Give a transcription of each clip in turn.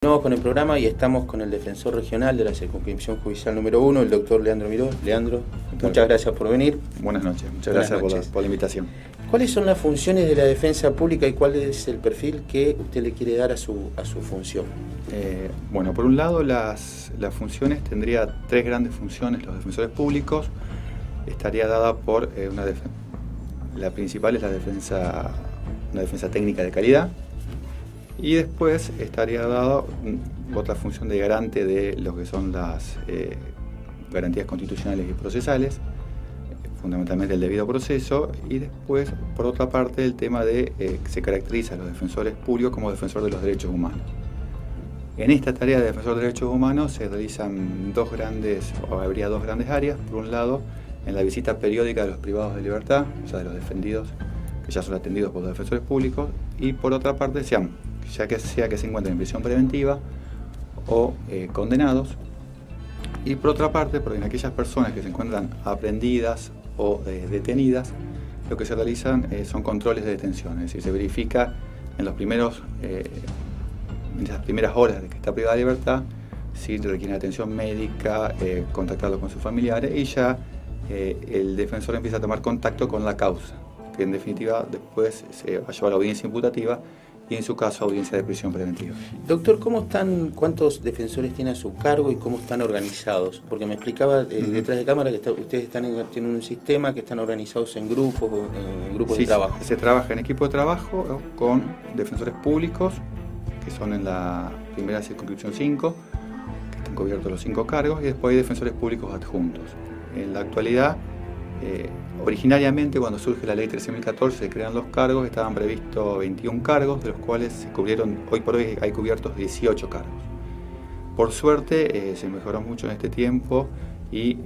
Continuamos con el programa y estamos con el defensor regional de la circunscripción judicial número 1, el doctor Leandro Miró. Leandro, muchas gracias por venir. Buenas noches, muchas gracias por la invitación. ¿Cuáles son las funciones de la defensa pública y cuál es el perfil que usted le quiere dar a su función? Bueno, por un lado las funciones, tendría tres grandes funciones. Los defensores públicos estaría dada por la principal es una defensa técnica de calidad. Y después estaría dada otra función de garante de lo que son las garantías constitucionales y procesales, fundamentalmente el debido proceso, y después, por otra parte, el tema de que se caracteriza a los defensores públicos como defensor de los derechos humanos. En esta tarea de defensor de derechos humanos se realizan habría dos grandes áreas. Por un lado, en la visita periódica de los privados de libertad, o sea, de los defendidos que ya son atendidos por los defensores públicos, y por otra parte, ya que se encuentren en prisión preventiva o condenados, y por otra parte, porque en aquellas personas que se encuentran aprehendidas o detenidas, lo que se realizan son controles de detención, es decir, se verifica en las primeras horas de que está privada de libertad si requiere atención médica, contactarlo con sus familiares, y ya el defensor empieza a tomar contacto con la causa, que en definitiva después se va a llevar a la audiencia imputativa y en su caso audiencia de prisión preventiva. Doctor, ¿cuántos defensores tiene a su cargo y cómo están organizados? Porque me explicaba detrás de cámara que ustedes tienen un sistema que están organizados en grupos de trabajo. Se trabaja en equipo de trabajo con defensores públicos, que son en la primera circunscripción 5, que están cubiertos los 5 cargos, y después hay defensores públicos adjuntos. En la actualidad, originariamente, cuando surge la ley 13.014, se crean los cargos, estaban previstos 21 cargos, de los cuales se cubrieron, hoy por hoy hay cubiertos 18 cargos. Por suerte, se mejoró mucho en este tiempo y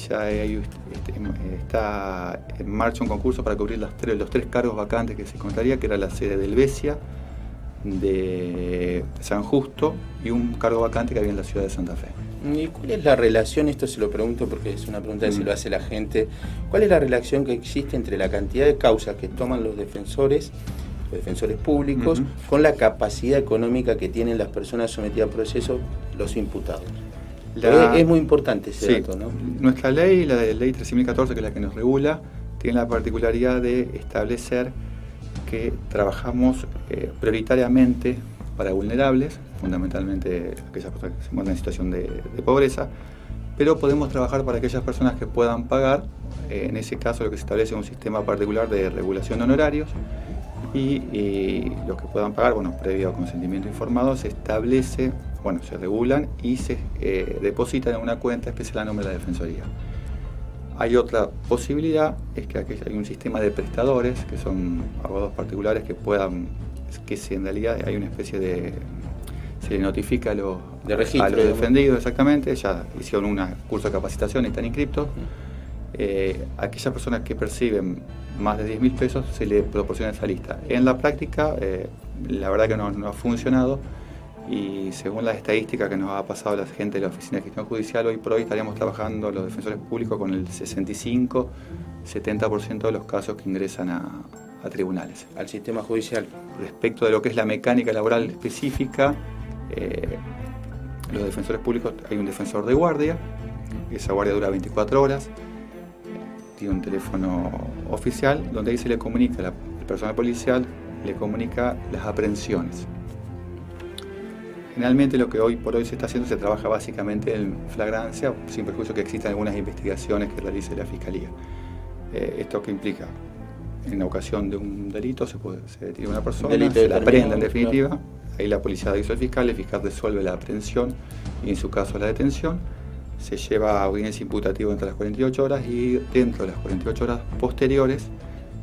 ya está en marcha un concurso para cubrir los tres cargos vacantes que se contaría, que era la sede del Besia, de San Justo y un cargo vacante que había en la ciudad de Santa Fe. ¿Y cuál es la relación? Esto se lo pregunto porque es una pregunta que se lo hace la gente. ¿Cuál es la relación que existe entre la cantidad de causas que toman los defensores públicos, con la capacidad económica que tienen las personas sometidas a proceso, los imputados? Es muy importante ese dato, ¿no? Nuestra ley, la de ley 13.014, que es la que nos regula, tiene la particularidad de establecer que trabajamos prioritariamente para vulnerables, fundamentalmente aquellas personas que se encuentran en situación de pobreza, pero podemos trabajar para aquellas personas que puedan pagar. En ese caso lo que se establece es un sistema particular de regulación de honorarios, y los que puedan pagar, previo consentimiento informado, se regulan y se depositan en una cuenta especial a nombre de la Defensoría. Hay otra posibilidad, es que hay un sistema de prestadores, que son abogados particulares en realidad hay una especie se le notifica a los defendidos, exactamente, ya hicieron un curso de capacitación y están inscriptos. Aquellas personas que perciben más de 10.000 pesos se le proporciona esa lista. En la práctica, la verdad que no ha funcionado, y según las estadísticas que nos ha pasado la gente de la Oficina de Gestión Judicial, hoy por hoy estaríamos trabajando los defensores públicos con el 65-70% de los casos que ingresan a tribunales. Al sistema judicial. Respecto de lo que es la mecánica laboral específica, los defensores públicos, hay un defensor de guardia, esa guardia dura 24 horas, tiene un teléfono oficial donde ahí se le comunica, el personal policial le comunica las aprehensiones. Generalmente lo que hoy por hoy se está haciendo, se trabaja básicamente en flagrancia, sin perjuicio que existan algunas investigaciones que realice la Fiscalía. ¿Esto qué implica? En ocasión de un delito se detiene a una persona, se la aprehenda en definitiva, ahí la policía avisa al fiscal, el fiscal resuelve la aprehensión y en su caso la detención, se lleva a audiencia imputativa entre las 48 horas y dentro de las 48 horas posteriores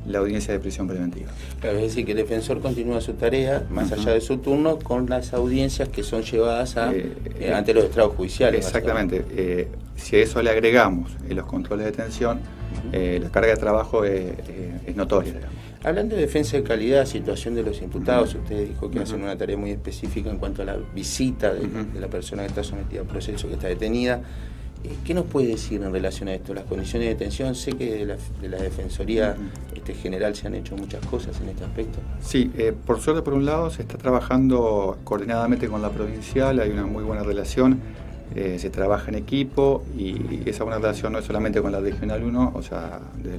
la audiencia de prisión preventiva. Claro, es decir, que el defensor continúa su tarea, más allá de su turno, con las audiencias que son llevadas ante los estrados judiciales. Exactamente. Si a eso le agregamos los controles de detención, la carga de trabajo es notoria, digamos. Hablando de defensa de calidad, situación de los imputados, usted dijo que hacen una tarea muy específica en cuanto a la visita de la persona que está sometida a proceso, que está detenida. ¿Qué nos puede decir en relación a esto? Las condiciones de detención, sé que de la Defensoría General se han hecho muchas cosas en este aspecto. Sí, por suerte por un lado se está trabajando coordinadamente con la provincial, hay una muy buena relación, se trabaja en equipo y esa buena relación no es solamente con la Regional 1, o sea, de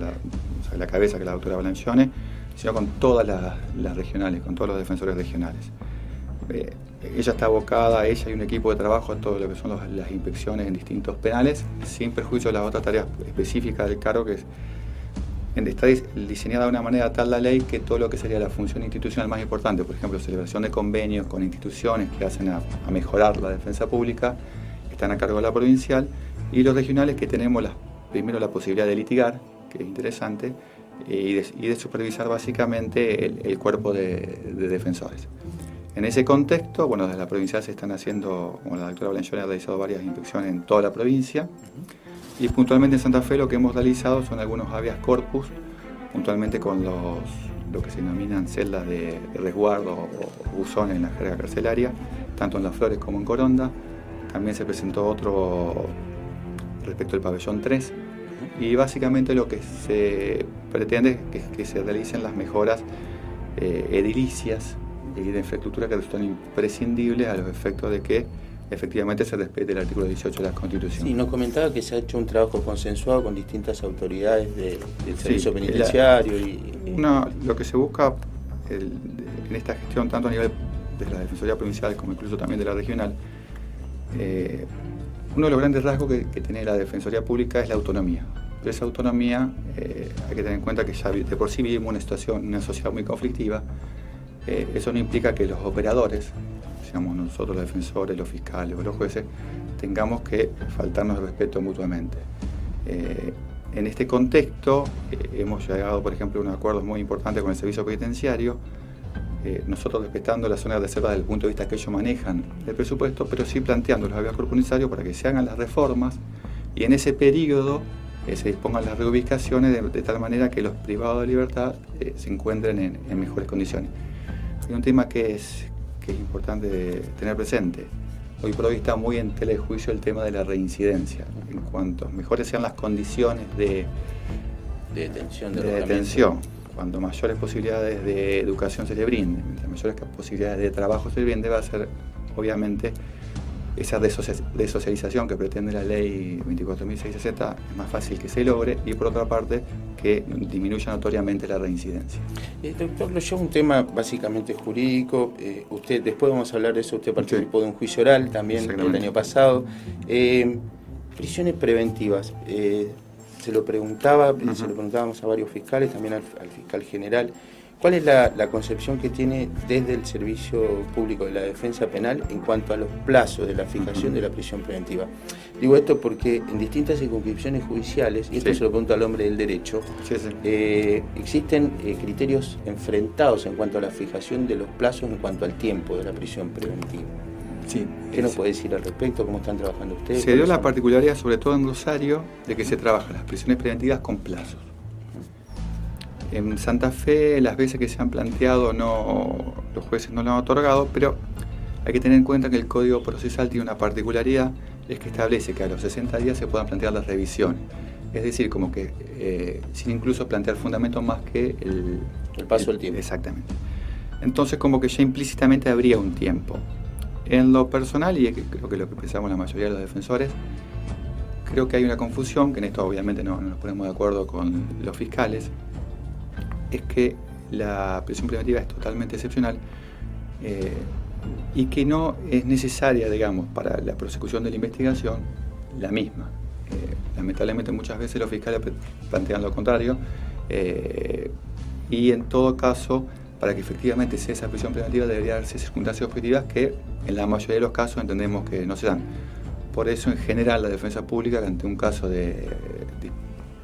la cabeza que es la doctora Balancione, sino con todas las regionales, con todos los defensores regionales. Ella está abocada, ella y un equipo de trabajo a todo lo que son las inspecciones en distintos penales, sin perjuicio de las otras tareas específicas del cargo, que está diseñada de una manera tal la ley que todo lo que sería la función institucional más importante, por ejemplo, celebración de convenios con instituciones que hacen a mejorar la defensa pública, están a cargo de la provincial, y los regionales que tenemos primero la posibilidad de litigar, que es interesante, y de supervisar básicamente el cuerpo de defensores. En ese contexto, bueno, desde la provincial se están haciendo, como la doctora Balancione ha realizado varias inspecciones en toda la provincia, y puntualmente en Santa Fe lo que hemos realizado son algunos habeas corpus, puntualmente con lo que se denominan celdas de resguardo o buzones en la jerga carcelaria, tanto en Las Flores como en Coronda. También se presentó otro respecto al pabellón 3, y básicamente lo que se pretende es que se realicen las mejoras edilicias y de infraestructura que son imprescindibles a los efectos de que efectivamente se respete el artículo 18 de la Constitución. Sí, nos comentaba que se ha hecho un trabajo consensuado con distintas autoridades del servicio penitenciario. Lo que se busca en esta gestión, tanto a nivel de la Defensoría Provincial como incluso también de la Regional, uno de los grandes rasgos que tiene la Defensoría Pública es la autonomía. Pero esa autonomía hay que tener en cuenta que ya de por sí vivimos una sociedad muy conflictiva. Eso no implica que los operadores, seamos nosotros los defensores, los fiscales o los jueces, tengamos que faltarnos el respeto mutuamente. En este contexto hemos llegado, por ejemplo, a un acuerdo muy importante con el servicio penitenciario, nosotros respetando las zonas reservadas desde el punto de vista que ellos manejan el presupuesto, pero sí planteando los habeas corpus necesarios para que se hagan las reformas y en ese periodo se dispongan las reubicaciones de tal manera que los privados de libertad se encuentren en mejores condiciones. Hay un tema que es importante tener presente. Hoy por hoy está muy en tela de juicio el tema de la reincidencia. En cuanto mejores sean las condiciones de detención, cuando mayores posibilidades de educación se le brinden, mientras mayores posibilidades de trabajo se le brinden, va a ser obviamente esa desocialización que pretende la ley 24.660 es más fácil que se logre, y por otra parte que disminuya notoriamente la reincidencia. Doctor, lo lleva un tema básicamente jurídico. Usted, después vamos a hablar de eso, usted participó de un juicio oral también el año pasado. Prisiones preventivas, se lo preguntábamos a varios fiscales, también al fiscal general. ¿Cuál es la concepción que tiene desde el Servicio Público de la Defensa Penal en cuanto a los plazos de la fijación de la prisión preventiva? Digo esto porque en distintas circunscripciones judiciales, y esto se lo pregunto al hombre del derecho, existen criterios enfrentados en cuanto a la fijación de los plazos en cuanto al tiempo de la prisión preventiva. Sí, ¿Qué nos puede decir al respecto? ¿Cómo están trabajando ustedes? Se dio la particularidad, sobre todo en Rosario, de que se trabajan las prisiones preventivas con plazos. En Santa Fe, las veces que se han planteado, los jueces no lo han otorgado, pero hay que tener en cuenta que el Código Procesal tiene una particularidad, es que establece que a los 60 días se puedan plantear las revisiones. Es decir, como que sin incluso plantear fundamentos más que el paso del tiempo. Exactamente. Entonces, como que ya implícitamente habría un tiempo. En lo personal, y creo que lo que pensamos la mayoría de los defensores, creo que hay una confusión, que en esto obviamente no nos ponemos de acuerdo con los fiscales, es que la prisión preventiva es totalmente excepcional y que no es necesaria, digamos, para la prosecución de la investigación la misma. Lamentablemente muchas veces los fiscales plantean lo contrario y en todo caso, para que efectivamente sea esa prisión preventiva debería darse circunstancias objetivas que en la mayoría de los casos entendemos que no se dan. Por eso en general la defensa pública, ante un caso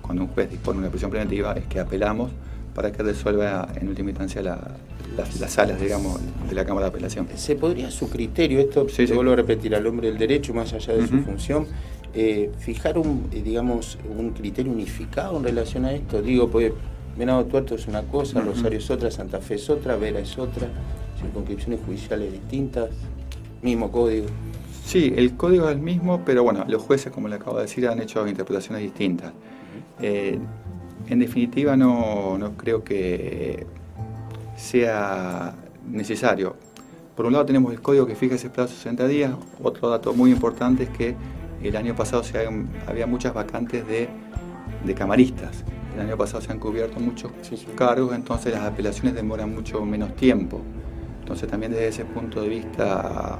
cuando un juez dispone una prisión preventiva, es que apelamos para que resuelva en última instancia las salas, digamos, de la Cámara de Apelación. ¿Se podría, a su criterio, esto vuelvo a repetir, al hombre del derecho, más allá de su función, fijar un criterio unificado en relación a esto? Digo, pues Venado Tuerto es una cosa, Rosario es otra, Santa Fe es otra, Vera es otra, circunscripciones judiciales distintas, mismo código. Sí, el código es el mismo, pero bueno, los jueces, como le acabo de decir, han hecho interpretaciones distintas. En definitiva, no creo que sea necesario. Por un lado tenemos el código que fija ese plazo de 60 días. Otro dato muy importante es que el año pasado había muchas vacantes de camaristas. El año pasado se han cubierto muchos cargos, entonces las apelaciones demoran mucho menos tiempo. Entonces también desde ese punto de vista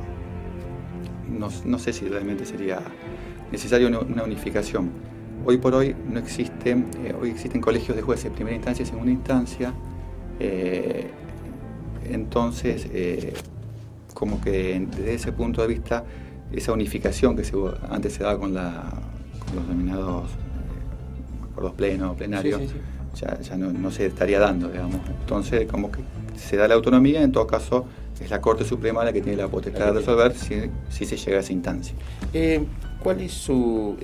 no sé si realmente sería necesaria una unificación. Hoy por hoy no existen, hoy existen colegios de jueces de primera instancia y segunda instancia, entonces como que desde ese punto de vista esa unificación que antes se daba con los denominados acuerdos plenos, plenarios, ya no se estaría dando, digamos. Entonces como que se da la autonomía, en todo caso es la Corte Suprema la que tiene la potestad de resolver si se llega a esa instancia. ¿Cuál es su,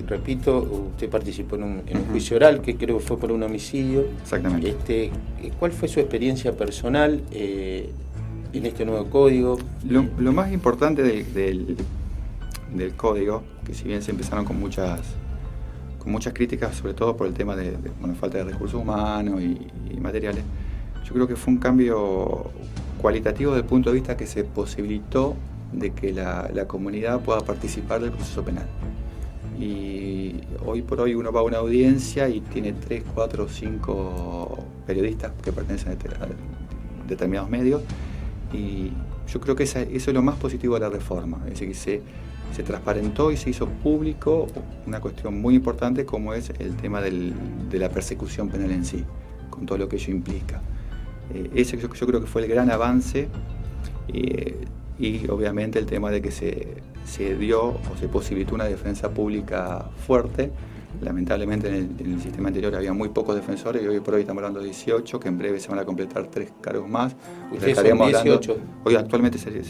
repito, usted participó en un juicio oral que creo que fue por un homicidio? Exactamente. ¿Cuál fue su experiencia personal en este nuevo código? Lo más importante del código, que si bien se empezaron con muchas críticas, sobre todo por el tema de falta de recursos humanos y materiales, yo creo que fue un cambio cualitativo desde el punto de vista que se posibilitó de que la comunidad pueda participar del proceso penal. Y hoy por hoy uno va a una audiencia y tiene 3, 4, 5 periodistas que pertenecen a determinados medios, y yo creo que eso es lo más positivo de la reforma, es decir, que se transparentó y se hizo público una cuestión muy importante como es el tema de la persecución penal en sí, con todo lo que ello implica. Ese yo creo que fue el gran avance, y obviamente el tema de que se dio o se posibilitó una defensa pública fuerte. Lamentablemente en el sistema anterior había muy pocos defensores y hoy por hoy estamos hablando de 18, que en breve se van a completar 3 cargos más. ¿Ustedes son 18? Hoy actualmente sería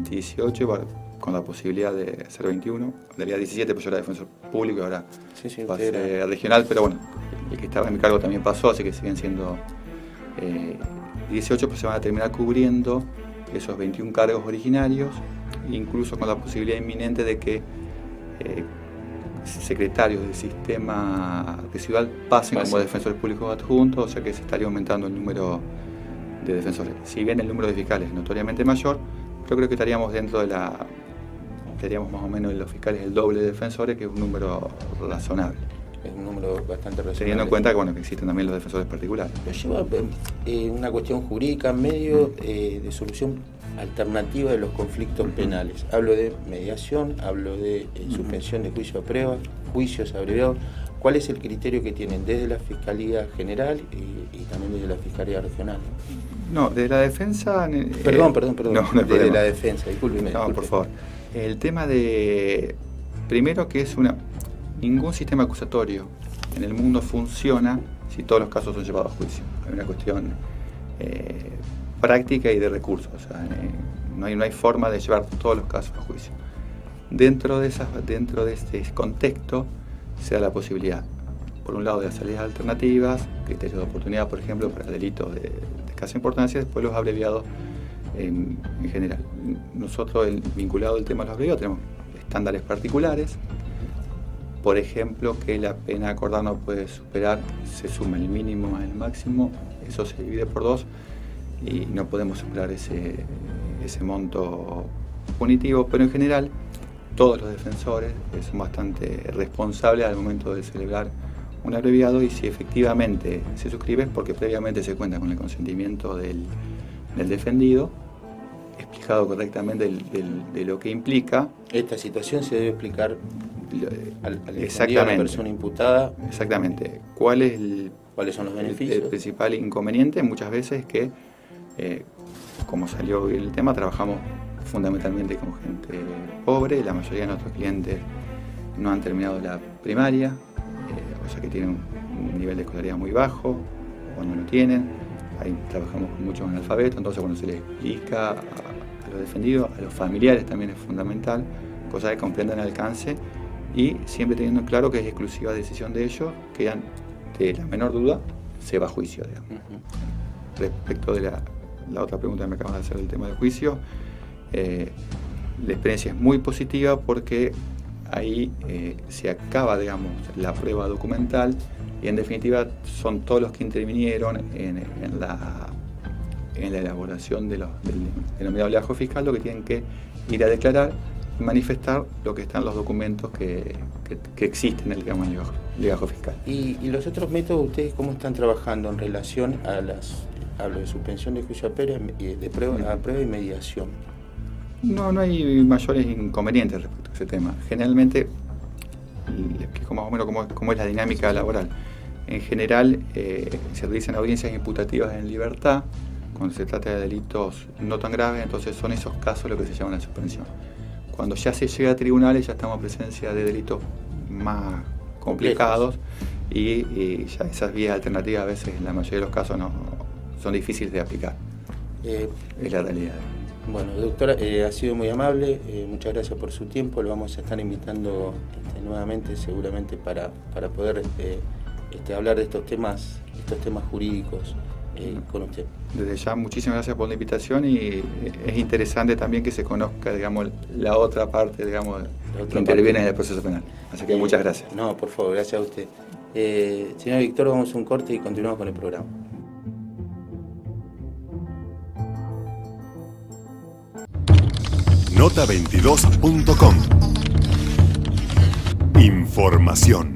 18, con la posibilidad de ser 21. Había 17, pero yo era defensor público y ahora va a ser regional, pero bueno, el que estaba en mi cargo también pasó, así que siguen siendo 18, pero se van a terminar cubriendo esos 21 cargos originarios, incluso con la posibilidad inminente de que secretarios del sistema residual pasen como defensores públicos adjuntos, o sea que se estaría aumentando el número de defensores. Si bien el número de fiscales es notoriamente mayor, yo creo que estaríamos más o menos en los fiscales el doble de defensores, que es un número razonable. Es un número bastante razonable. Teniendo en cuenta que existen también los defensores particulares. Pero lleva una cuestión jurídica en medio de solución alternativa de los conflictos penales. Hablo de mediación, hablo de suspensión de juicio a prueba, juicios abreviados. ¿Cuál es el criterio que tienen desde la Fiscalía General y también desde la Fiscalía Regional? No, de la defensa... Perdón. No desde la defensa, discúlpeme. No, por favor. El tema de... Primero que ningún sistema acusatorio en el mundo funciona si todos los casos son llevados a juicio. Hay una cuestión práctica y de recursos. O sea, no hay forma de llevar todos los casos a juicio. Dentro de este contexto se da la posibilidad, por un lado, de las salidas alternativas, criterios de oportunidad, por ejemplo, para delitos de escasa importancia, después los abreviados en general. Nosotros, vinculado al tema de los abreviados, tenemos estándares particulares. Por ejemplo, que la pena acordada no puede superar, se suma el mínimo más el máximo, eso se divide por 2 y no podemos superar ese monto punitivo, pero en general todos los defensores son bastante responsables al momento de celebrar un abreviado, y si efectivamente se suscribe es porque previamente se cuenta con el consentimiento del defendido, explicado correctamente de lo que implica. Esta situación se debe explicar al defendido, a la persona imputada. Exactamente. ¿Cuáles son los beneficios? El principal inconveniente muchas veces es que, como salió hoy el tema, trabajamos fundamentalmente con gente pobre. La mayoría de nuestros clientes no han terminado la primaria, o sea que tienen un nivel de escolaridad muy bajo o no lo tienen. Ahí trabajamos con muchos analfabetos, entonces cuando se les explica a los defendidos, a los familiares también es fundamental, cosa que comprendan el alcance y siempre teniendo en claro que es exclusiva decisión de ellos, que ante la menor duda se va a juicio, digamos. Respecto de la otra pregunta que me acabas de hacer del tema del juicio, la experiencia es muy positiva porque ahí se acaba, digamos, la prueba documental y en definitiva son todos los que intervinieron en la elaboración del denominado legajo fiscal lo que tienen que ir a declarar y manifestar lo que están los documentos que existen en el legajo fiscal. ¿Y los otros métodos, ustedes cómo están trabajando en relación a lo de suspensión de juicio a prueba y mediación? No hay mayores inconvenientes respecto a ese tema. Generalmente, les explico más o menos cómo es la dinámica laboral. En general, se realizan audiencias imputativas en libertad, cuando se trata de delitos no tan graves, entonces son esos casos lo que se llama la suspensión. Cuando ya se llega a tribunales, ya estamos en presencia de delitos más complicados y ya esas vías alternativas a veces, en la mayoría de los casos, no son difíciles de aplicar. Es la realidad. Bueno, doctora, ha sido muy amable, muchas gracias por su tiempo, lo vamos a estar invitando nuevamente seguramente para poder hablar de estos temas jurídicos con usted. Desde ya, muchísimas gracias por la invitación y es interesante también que se conozca, digamos, la otra parte, digamos, que interviene en el proceso penal. Así que muchas gracias. No, por favor, gracias a usted. Señor Víctor, vamos a un corte y continuamos con el programa. Nota22.com. Información.